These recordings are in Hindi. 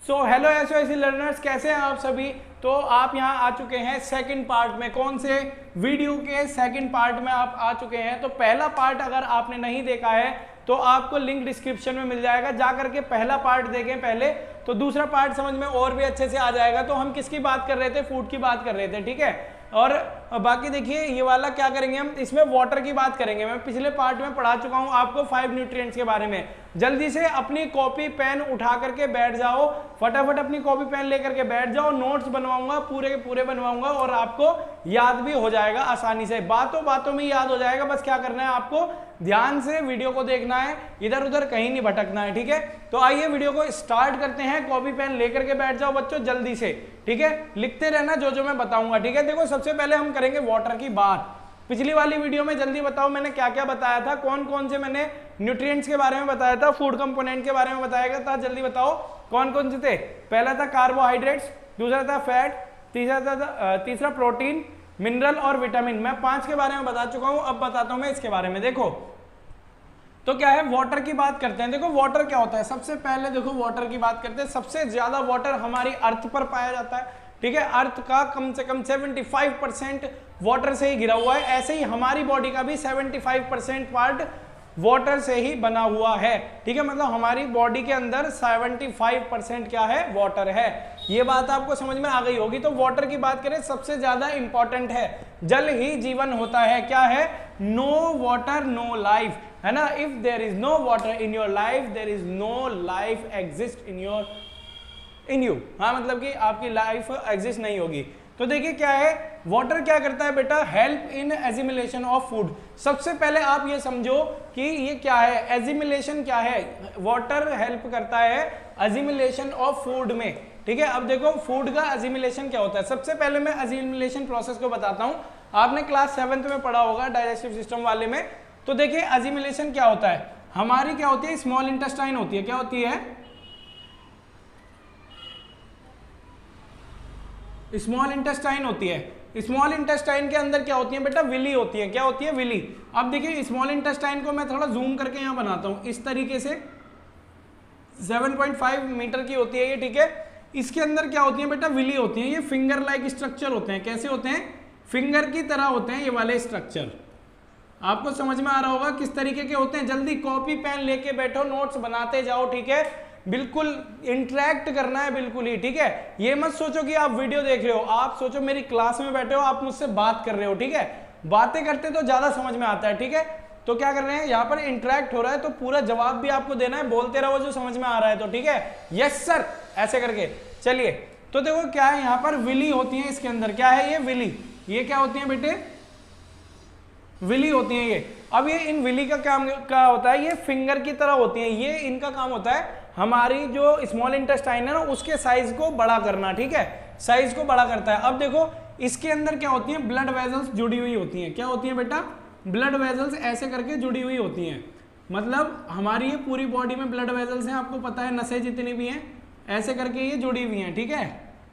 सो हेलो एसओएसी लर्नर्स, कैसे हैं आप सभी। तो आप यहाँ आ चुके हैं सेकंड पार्ट में। कौन से वीडियो के सेकंड पार्ट में आप आ चुके हैं। तो पहला पार्ट अगर आपने नहीं देखा है तो आपको लिंक डिस्क्रिप्शन में मिल जाएगा, जा करके पहला पार्ट देखें पहले, तो दूसरा पार्ट समझ में और भी अच्छे से आ जाएगा। तो हम किसकी बात कर रहे थे, फूड की बात कर रहे थे, ठीक है। और बाकी देखिए ये वाला क्या करेंगे हम, इसमें वाटर की बात करेंगे। मैं पिछले पार्ट में पढ़ा चुका हूं आपको 5 न्यूट्रिएंट्स के बारे में। जल्दी से अपनी कॉपी पेन उठा करके बैठ जाओ, फटाफट अपनी कॉपी पेन लेकर के बैठ जाओ। नोट्स बनवाऊंगा, पूरे के पूरे बनवाऊंगा और आपको याद भी हो जाएगा आसानी से, बातों बातों में याद हो जाएगा। बस क्या करना है, आपको ध्यान से वीडियो को देखना है, इधर उधर कहीं नहीं भटकना है, ठीक है। तो आइए वीडियो को स्टार्ट करते हैं। कॉपी पेन लेकर के बैठ जाओ बच्चों जल्दी से, ठीक है। लिखते रहना जो मैं बताऊंगा, ठीक है। देखो सबसे पहले हम करेंगे वाटर की बात। पिछली वाली वीडियो में जल्दी बताओ मैंने क्या क्या बताया था, कौन कौन से मैंने न्यूट्रिएंट्स के बारे में बताया था, फूड कंपोनेंट के बारे में बताया था। जल्दी बताओ कौन कौन से थे। पहला था कार्बोहाइड्रेट्स, दूसरा था फैट, तीसरा प्रोटीन, मिनरल और विटामिन। मैं 5 के बारे में बता चुका हूं, अब बताता हूं मैं इसके बारे में। देखो तो क्या है, वाटर की बात करते हैं। देखो वाटर क्या होता है, सबसे पहले देखो वाटर की बात करते हैं। सबसे ज्यादा वाटर हमारी अर्थ पर पाया जाता है, ठीक है। अर्थ का कम से कम 75% वाटर से ही घिरा हुआ है। ऐसे ही हमारी बॉडी का भी 75% पार्ट वाटर से ही बना हुआ है, ठीक है। मतलब हमारी बॉडी के अंदर 75% क्या है, वाटर है। ये बात आपको समझ में आ गई होगी। तो वाटर की बात करें, सबसे ज्यादा इंपॉर्टेंट है। जल ही जीवन होता है, क्या है, नो वाटर नो लाइफ, है ना। If there is no water in your life, there is no life exist in you. हाँ, मतलब कि आपकी लाइफ एग्जिस्ट नहीं होगी। तो देखिए क्या है, वाटर क्या करता है बेटा, हेल्प इन एजिमिलेशन ऑफ फूड। सबसे पहले आप ये समझो कि ये क्या है, एजिमिलेशन क्या है। वाटर हेल्प करता है एजिमिलेशन ऑफ फूड में, ठीक है। अब देखो फूड का एजिमिलेशन क्या होता है। सबसे पहले मैं एजिमिलेशन प्रोसेस को बताता हूं। आपने क्लास 7th में पढ़ा होगा डाइजेस्टिव सिस्टम वाले में। तो देखिए एजिमिलेशन क्या होता है, हमारी क्या होती है, स्मॉल इंटेस्टाइन होती है। क्या होती है, स्मॉल इंटेस्टाइन होती है। स्मॉल इंटेस्टाइन के अंदर क्या होती है बेटा, विली होती है। क्या होती है, विली। अब देखिए स्मॉल इंटेस्टाइन को मैं थोड़ा जूम करके यहां बनाता हूं, इस तरीके से 7.5 मीटर की होती है ये, ठीक है। इसके अंदर क्या होती है बेटा, विली होती है। ये फिंगर लाइक स्ट्रक्चर होते हैं। कैसे होते हैं, फिंगर की तरह होते हैं ये वाले स्ट्रक्चर। आपको समझ में आ रहा होगा किस तरीके के होते हैं। जल्दी कॉपी पेन लेके बैठो, नोट्स बनाते जाओ, ठीक है। बिल्कुल इंटरेक्ट करना है, बिल्कुल ही, ठीक है। ये मत सोचो कि आप वीडियो देख रहे हो, आप सोचो मेरी क्लास में बैठे हो, आप मुझसे बात कर रहे हो, ठीक है। बातें करते तो ज्यादा समझ में आता है, ठीक है। तो क्या कर रहे हैं, यहाँ पर इंटरेक्ट हो रहा है तो पूरा जवाब भी आपको देना है, बोलते रहो जो समझ में आ रहा है तो, ठीक है। यस सर, ऐसे करके चलिए। तो देखो क्या है, यहाँ पर विली होती है। इसके अंदर क्या है, ये विली, ये क्या होती है बेटे, विली होती है ये। अब ये इन विली का काम क्या होता है, ये फिंगर की तरह होती है। ये इनका काम होता है हमारी जो स्मॉल इंटेस्टाइन है ना, उसके साइज को बड़ा करना, ठीक है। साइज को बड़ा करता है। अब देखो इसके अंदर क्या होती है, ब्लड वेजल्स जुड़ी हुई होती हैं। क्या होती है बेटा, ब्लड वेजल्स ऐसे करके जुड़ी हुई होती हैं। मतलब हमारी ये पूरी बॉडी में ब्लड वेजल्स हैं, आपको पता है, नसें जितनी भी हैं ऐसे करके ये जुड़ी हुई हैं, ठीक है।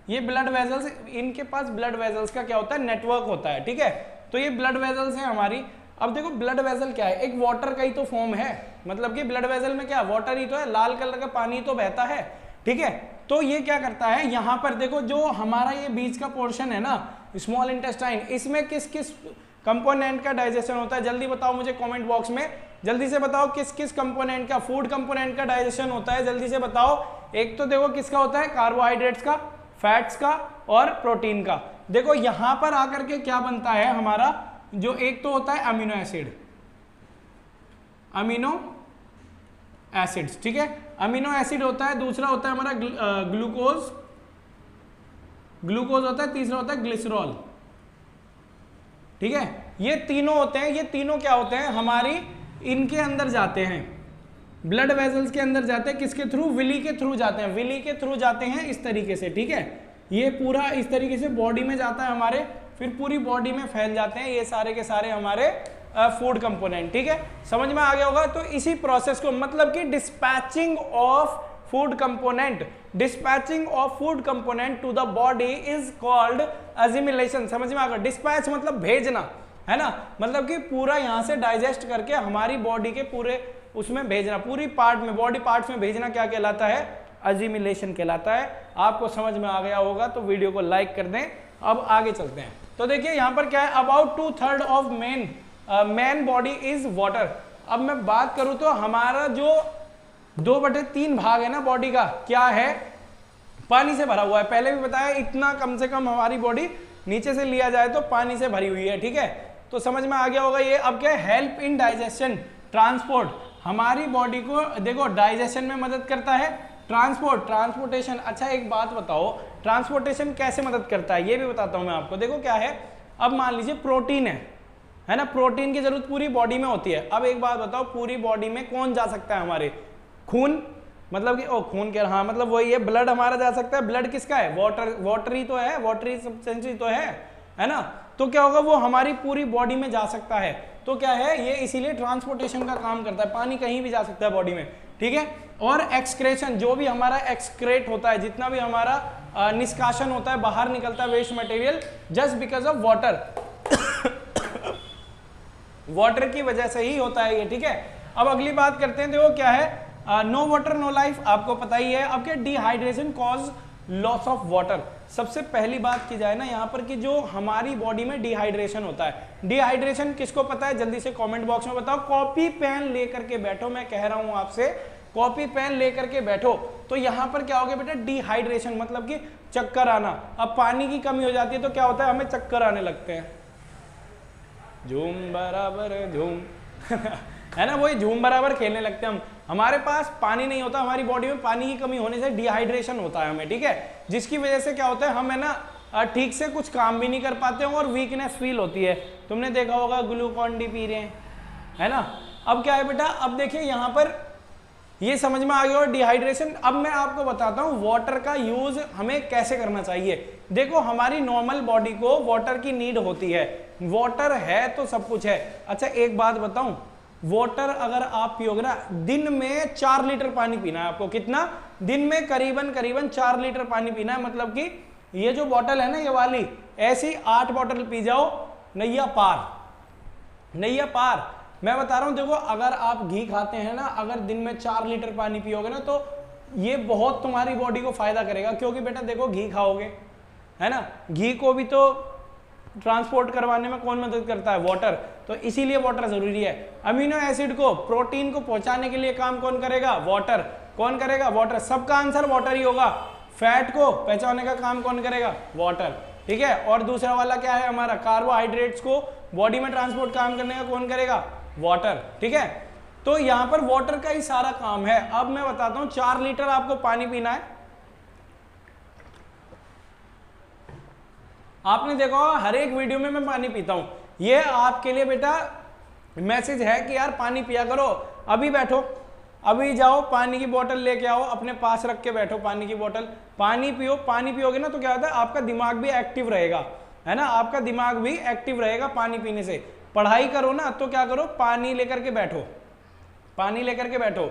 ये ब्लड वेजल्स, इनके पास ब्लड वेजल्स का क्या होता है, नेटवर्क होता है, ठीक है। तो ये ब्लड वेजल्स हैं हमारी। अब देखो ब्लड वेजल क्या है, एक वाटर का ही तो फॉर्म है। मतलब कि ब्लड वेजल में क्या, वाटर ही तो है, लाल कलर का पानी तो बहता है, ठीक है। तो ये क्या करता है, यहाँ पर देखो जो हमारा ये बीच का पोर्शन है ना, स्मॉल इंटेस्टाइन, इसमें किस किस कंपोनेंट का डाइजेशन होता है। जल्दी बताओ मुझे कमेंट बॉक्स में, जल्दी से बताओ किस किस कंपोनेंट का, फूड कंपोनेंट का डाइजेशन होता है, जल्दी से बताओ। एक तो देखो किसका होता है, कार्बोहाइड्रेट्स का, फैट्स का और प्रोटीन का। देखो यहां पर आकर के क्या बनता है हमारा, जो एक तो होता है अमीनो एसिड, अमीनो एसिड्स, ठीक है। अमीनो एसिड होता है, दूसरा होता है हमारा ग्लूकोज, ग्लूकोज होता है, तीसरा होता है ग्लिसरॉल, ठीक है। ये तीनों होते हैं। ये तीनों क्या होते हैं, हमारी इनके अंदर जाते हैं, ब्लड वेजल्स के अंदर जाते हैं। किसके थ्रू, विली के थ्रू जाते हैं। विली के थ्रू जाते हैं इस तरीके से, ठीक है। ये पूरा इस तरीके से बॉडी में जाता है हमारे, फिर पूरी बॉडी में फैल जाते हैं ये सारे के सारे हमारे फूड कंपोनेंट, ठीक है। समझ में आ गया होगा। तो इसी प्रोसेस को, मतलब कि dispatching of food component, dispatching of food component to the body is called assimilation. समझ में आ गया। डिस्पैच मतलब भेजना, है ना। मतलब कि पूरा यहां से डाइजेस्ट करके हमारी बॉडी के पूरे उसमें भेजना, पूरी पार्ट में, बॉडी पार्ट्स में भेजना क्या कहलाता है, अजिमिलेशन कहलाता है। आपको समझ में आ गया होगा तो वीडियो को लाइक कर दें। अब आगे चलते हैं। तो देखिए यहाँ पर क्या है, about 2/3 of man body is water. अब मैं बात करूं तो हमारा जो 2/3 भाग है ना बॉडी का, क्या है, पानी से भरा हुआ है। पहले भी बताया इतना कम से कम हमारी बॉडी नीचे से लिया जाए तो पानी से भरी हुई है, ठीक है। तो समझ में आ गया होगा ये। अब क्या है, हेल्प इन डाइजेशन, ट्रांसपोर्ट, हमारी बॉडी को देखो डाइजेशन में मदद करता है, ट्रांसपोर्टेशन। अच्छा एक बात बताओ, ट्रांसपोर्टेशन कैसे मदद करता है ये भी बताता हूं मैं आपको। देखो क्या है, अब मान लीजिए प्रोटीन है ना, प्रोटीन की जरूरत पूरी बॉडी में होती है। अब एक बात बताओ, पूरी बॉडी में कौन जा सकता है, हमारे खून, मतलब कि खून क्या, हाँ मतलब वही है, ब्लड हमारा जा सकता है। ब्लड किसका है, वाटरी तो है, वाटरी सब्सटेंस तो है ना। तो क्या होगा, वो हमारी पूरी बॉडी में जा सकता है। तो क्या है ये, इसीलिए ट्रांसपोर्टेशन का काम करता है। पानी कहीं भी जा सकता है बॉडी में, ठीक है। और एक्सक्रेशन, जो भी हमारा एक्सक्रेट होता है, जितना भी हमारा निष्कासन होता है, बाहर निकलता है waste material, just because of water, water की वजह से ही होता है ये, ठीक है। अब अगली बात करते हैं, देखो क्या है, नो वाटर नो लाइफ, आपको पता ही है। अब क्या, dehydration cause loss of water. सबसे पहली बात की जाए ना यहाँ पर कि जो हमारी बॉडी में डिहाइड्रेशन होता है, डिहाइड्रेशन किसको पता है जल्दी से कमेंट बॉक्स में बताओ। कॉपी पेन लेकर के बैठो, मैं कह रहा हूं आपसे, कॉपी पेन लेकर के बैठो। तो यहाँ पर क्या हो गया बेटा, डिहाइड्रेशन मतलब कि चक्कर आना। अब पानी की कमी हो जाती है तो क्या होता है, हमें चक्कर आने लगते हैं। झूम बराबर झूम है ना, वही झूम बराबर खेलने लगते हैं हम। हमारे पास पानी नहीं होता, हमारी बॉडी में पानी की कमी होने से डिहाइड्रेशन होता है हमें, ठीक है। जिसकी वजह से क्या होता है, हम है ना ठीक से कुछ काम भी नहीं कर पाते हैं और वीकनेस फील होती है। तुमने देखा होगा ग्लूकॉन डी पी रहे हैं, है ना। अब क्या है बेटा, अब देखिए यहाँ पर ये समझ में आ गया और डिहाइड्रेशन। अब मैं आपको बताता हूँ वाटर का यूज हमें कैसे करना चाहिए। देखो हमारी नॉर्मल बॉडी को वाटर की नीड होती है, वाटर है तो सब कुछ है। अच्छा एक बात बताऊं, वाटर अगर आप पियोगे ना, दिन में 4 लीटर पानी पीना है आपको। कितना, दिन में करीबन 4 लीटर पानी पीना है। मतलब कि ये जो बॉटल है ना ये वाली, ऐसी 8 बॉटल पी जाओ, नैया पार, नैया पार। मैं बता रहा हूं, देखो अगर आप घी खाते हैं ना, अगर दिन में 4 लीटर पानी पियोगे ना तो ये बहुत तुम्हारी बॉडी को फायदा करेगा। क्योंकि बेटा देखो घी खाओगे, है ना, घी को भी तो ट्रांसपोर्ट करवाने में कौन मदद करता है, वाटर। तो इसीलिए वाटर जरूरी है। अमीनो एसिड को, प्रोटीन को पहुंचाने के लिए काम कौन करेगा, वाटर। कौन करेगा, वाटर। सबका आंसर वाटर ही होगा। फैट को पहुंचाने का काम कौन करेगा, वाटर, ठीक है। और दूसरा वाला क्या है हमारा, कार्बोहाइड्रेट्स को बॉडी में ट्रांसपोर्ट काम करने का कौन करेगा, वाटर, ठीक है। तो यहां पर वाटर का ही सारा काम है। अब मैं बताता हूं, 4 लीटर आपको पानी पीना है। आपने देखा होगा हर एक वीडियो में मैं पानी पीता हूं। ये आपके लिए बेटा मैसेज है कि यार पानी पिया करो। अभी बैठो, अभी जाओ पानी की बोतल लेके आओ, अपने पास रख के बैठो पानी की बोतल, पानी पियो। पानी पियोगे ना तो क्या होता है, आपका दिमाग भी एक्टिव रहेगा, है ना, आपका दिमाग भी एक्टिव रहेगा पानी पीने से। पढ़ाई करो ना तो क्या करो, पानी लेकर के बैठो, पानी लेकर के बैठो,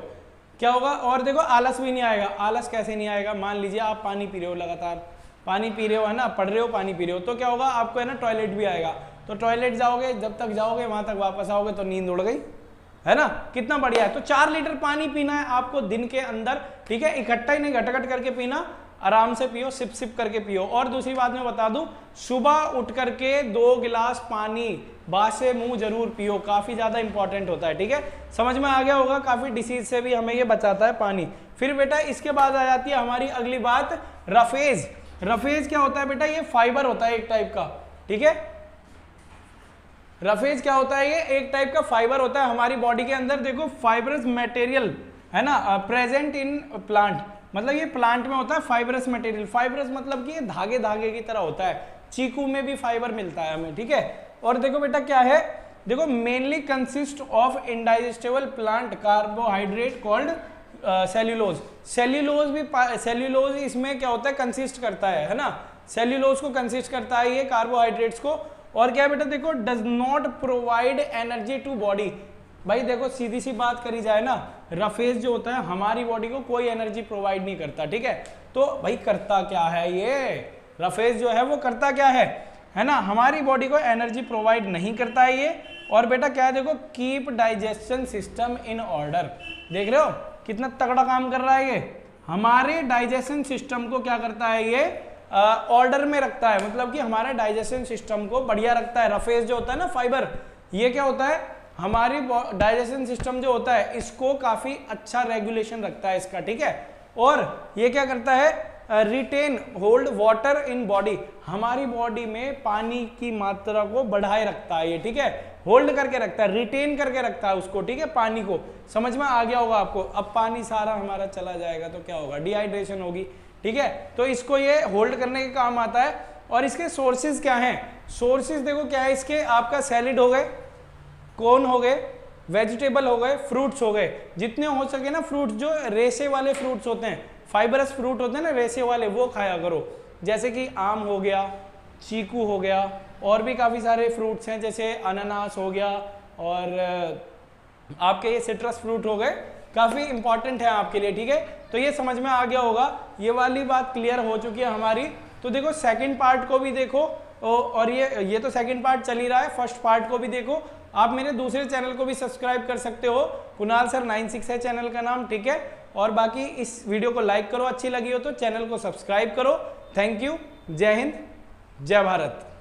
क्या होगा। और देखो आलस भी नहीं आएगा। आलस कैसे नहीं आएगा, मान लीजिए आप पानी पी रहे हो, लगातार पानी पी रहे हो, है ना, पढ़ रहे हो, पानी पी रहे हो, तो क्या होगा आपको, है ना, टॉयलेट भी आएगा। तो टॉयलेट जाओगे, जब तक जाओगे वहां तक वापस आओगे तो नींद उड़ गई, है ना, कितना बढ़िया है। तो 4 लीटर पानी पीना है आपको दिन के अंदर, ठीक है। इकट्ठा ही नहीं, घट करके पीना, आराम से पियो, सिप सिप करके पियो। और दूसरी बात मैं बता दूं, सुबह उठ करके 2 गिलास पानी बासे मुंह जरूर पियो, काफी ज्यादा इंपॉर्टेंट होता है, ठीक है। समझ में आ गया होगा, काफी डिसीज से भी हमें ये बचाता है पानी। फिर बेटा इसके बाद आ जाती है हमारी अगली बात, रफेज। रफेज क्या होता है बेटा, ये फाइबर होता है एक टाइप का, ठीक है। रफेज क्या होता है, ये एक टाइप का फाइबर होता है हमारी बॉडी के अंदर। देखो फाइबरस मटेरियल, है ना, प्रेजेंट इन प्लांट, मतलब ये प्लांट में होता है फाइबरस मटेरियल। फाइबरस मतलब कि ये धागे धागे की तरह होता है। चीकू में भी फाइबर मिलता है हमें, ठीक है। और देखो बेटा क्या है, देखो mainly consist of indigestible plant carbohydrate called cellulose. Cellulose भी, सेल्यूलोज इसमें क्या होता है, कंसिस्ट करता है ना, सेल्यूलोज को कंसिस्ट करता है ये कार्बोहाइड्रेट्स को। और क्या बेटा देखो, does not provide energy to body. भाई देखो सीधी सी बात करी जाए ना, रफेज जो होता है हमारी बॉडी को कोई एनर्जी प्रोवाइड नहीं करता, ठीक है। तो भाई करता क्या है ये रफेज जो है, वो करता क्या है ना, हमारी बॉडी को एनर्जी प्रोवाइड नहीं करता है ये। और बेटा क्या है, देखो keep digestion system in order. देख रहे हो कितना तगड़ा काम कर रहा है ये, हमारे डाइजेशन सिस्टम को क्या करता है ये ऑर्डर में रखता है, मतलब कि हमारे डाइजेशन सिस्टम को बढ़िया रखता है। रफेज जो होता है ना फाइबर, ये क्या होता है हमारी डाइजेशन सिस्टम जो होता है इसको काफी अच्छा रेगुलेशन रखता है इसका, ठीक है। और ये क्या करता है retain hold water in body, हमारी बॉडी में पानी की मात्रा को बढ़ाए रखता है ये, ठीक है, होल्ड करके रखता है, रिटेन करके रखता है उसको, ठीक है, पानी को। समझ में आ गया होगा आपको। अब पानी सारा हमारा चला जाएगा तो क्या होगा, डिहाइड्रेशन होगी, ठीक है। तो इसको ये होल्ड करने के काम आता है। और इसके सोर्सेज क्या हैं, सोर्सेज देखो क्या है इसके, आपका सैलिड हो गए, कॉर्न हो गए, वेजिटेबल हो गए, फ्रूट्स हो गए, जितने हो सके ना फ्रूट्स, जो रेशे वाले फ्रूट्स होते हैं, फाइबरस फ्रूट होते हैं ना रेशे वाले, वो खाया करो। जैसे कि आम हो गया, चीकू हो गया, और भी काफ़ी सारे फ्रूट्स हैं जैसे अनानास हो गया, और आपके ये सिट्रस फ्रूट हो गए, काफ़ी इंपॉर्टेंट है आपके लिए, ठीक है। तो ये समझ में आ गया होगा, ये वाली बात क्लियर हो चुकी है हमारी। तो देखो सेकंड पार्ट को भी देखो, और ये तो सेकंड पार्ट चल ही रहा है, फर्स्ट पार्ट को भी देखो। आप मेरे दूसरे चैनल को भी सब्सक्राइब कर सकते हो, कुणाल सर 96 है चैनल का नाम, ठीक है। और बाकी इस वीडियो को लाइक करो, अच्छी लगी हो तो चैनल को सब्सक्राइब करो। थैंक यू, जय हिंद, जय भारत।